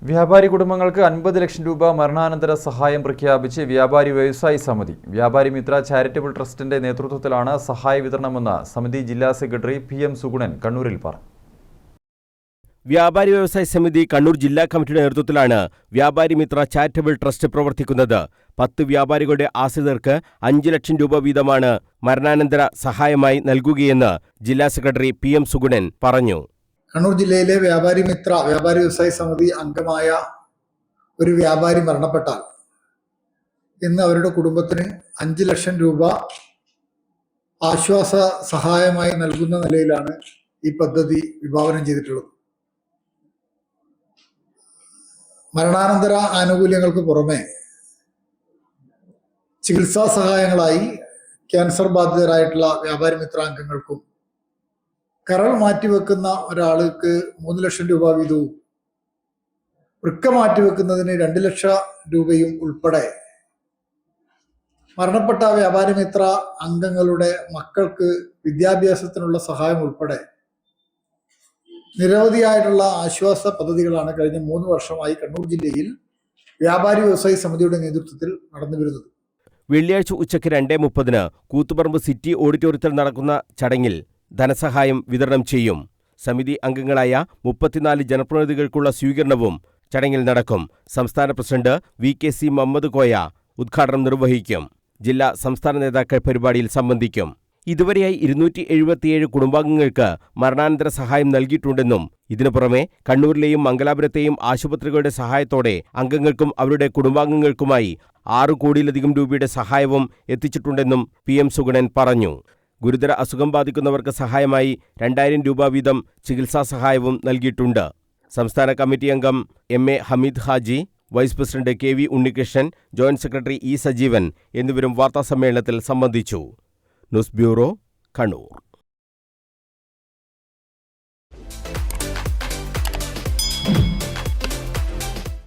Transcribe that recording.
വ്യാപാരി കുടുംബങ്ങൾക്ക് 50 ലക്ഷം രൂപ മരണാനന്തര സഹായം പ്രഖ്യാപിച്ച് വ്യാപാരി വ്യവസായി സമിതി. വ്യാപാരി മിത്ര ചാരിറ്റബിൾ ട്രസ്റ്റിന്റെ നേതൃത്വത്തിലാണ് സഹായ വിതരണമെന്ന് സമിതി ജില്ലാ സെക്രട്ടറി PM സുഗുണൻ കണ്ണൂരിൽ പറഞ്ഞു. വ്യാപാരി വ്യവസായ സമിതി കണ്ണൂർ ജില്ലാ കമ്മിറ്റിയുടെ നേതൃത്വത്തിലാണ് വ്യാപാരി മിത്ര ചാരിറ്റബിൾ ട്രസ്റ്റ് പ്രവർത്തിക്കുന്നത്. 10 വ്യാപാരികളുടെ ആശ്രിതർക്ക് 5 ലക്ഷം രൂപ വീതമാണ് മരണാനന്തര സഹായമായി നൽകുകയെന്ന് ജില്ലാ സെക്രട്ടറി PM സുഗുണൻ പറഞ്ഞു. കണ്ണൂർ ജില്ലയിലെ വ്യാപാരി മിത്ര വ്യാപാരി വ്യവസായ സമിതി അംഗമായ ഒരു വ്യാപാരി മരണപ്പെട്ടാൽ ഇന്ന് അവരുടെ കുടുംബത്തിന് 5 ലക്ഷം രൂപ ആശ്വാസ സഹായമായി നൽകുന്ന നിലയിലാണ് ഈ പദ്ധതി വിഭാവനം ചെയ്തിട്ടുള്ളത്. മരണാനന്തര ആനുകൂല്യങ്ങൾക്ക് പുറമെ ചികിത്സാ സഹായങ്ങളായി ക്യാൻസർ ബാധിതരായിട്ടുള്ള വ്യാപാരി മിത്ര അംഗങ്ങൾക്കും കരൾ മാറ്റിവെക്കുന്ന ഒരാൾക്ക് 3 ലക്ഷം രൂപ വീതവും വൃക്ക മാറ്റിവെക്കുന്നതിന് 2 ലക്ഷം രൂപയും ഉൾപ്പെടെ മരണപ്പെട്ട വ്യാപാരി മിത്ര അംഗങ്ങളുടെ മക്കൾക്ക് വിദ്യാഭ്യാസത്തിനുള്ള സഹായം ഉൾപ്പെടെ നിരവധിയായിട്ടുള്ള ആശ്വാസ പദ്ധതികളാണ് കഴിഞ്ഞ 3 വർഷമായി കണ്ണൂർ ജില്ലയിൽ വ്യാപാരി വ്യവസായി സമിതിയുടെ നേതൃത്വത്തിൽ നടന്നുവരുന്നത്. വെള്ളിയാഴ്ച ഉച്ചയ്ക്ക് 2:30 കൂത്തുപറമ്പ് സിറ്റി ഓഡിറ്റോറിയത്തിൽ നടക്കുന്ന ചടങ്ങിൽ ധനസഹായം വിതരണം ചെയ്യും. സമിതി അംഗങ്ങളായ 34 ജനപ്രതിനിധികൾക്കുള്ള സ്വീകരണവും ചടങ്ങിൽ നടക്കും. സംസ്ഥാന പ്രസിഡന്റ് VKC മുഹമ്മദ് കോയ ഉദ്ഘാടനം നിർവഹിക്കും. ജില്ലാ സംസ്ഥാന നേതാക്കൾ പരിപാടിയിൽ സംബന്ധിക്കും. ഇതുവരെയായി 277 കുടുംബാംഗങ്ങൾക്ക് മരണാനന്തര സഹായം നൽകിയിട്ടുണ്ടെന്നും ഇതിനു പുറമെ കണ്ണൂരിലെയും മംഗലാപുരത്തെയും ആശുപത്രികളുടെ സഹായത്തോടെ അംഗങ്ങൾക്കും അവരുടെ കുടുംബാംഗങ്ങൾക്കുമായി 6 കോടിയിലധികം രൂപയുടെ സഹായവും എത്തിച്ചിട്ടുണ്ടെന്നും PM സുഗുണൻ പറഞ്ഞു. ഗുരുതര അസുഖം ബാധിക്കുന്നവർക്ക് സഹായമായി 2000 രൂപ വീതം ചികിത്സാ സഹായവും നൽകിയിട്ടുണ്ട്. സംസ്ഥാന കമ്മിറ്റി അംഗം MA Hamid Haji, vice president KV Unnikrishnan, joint secretary E Sajeevan എന്നിവരും വാർത്താസമ്മേളനത്തിൽ സംബന്ധിച്ചു. News bureau, Kannur.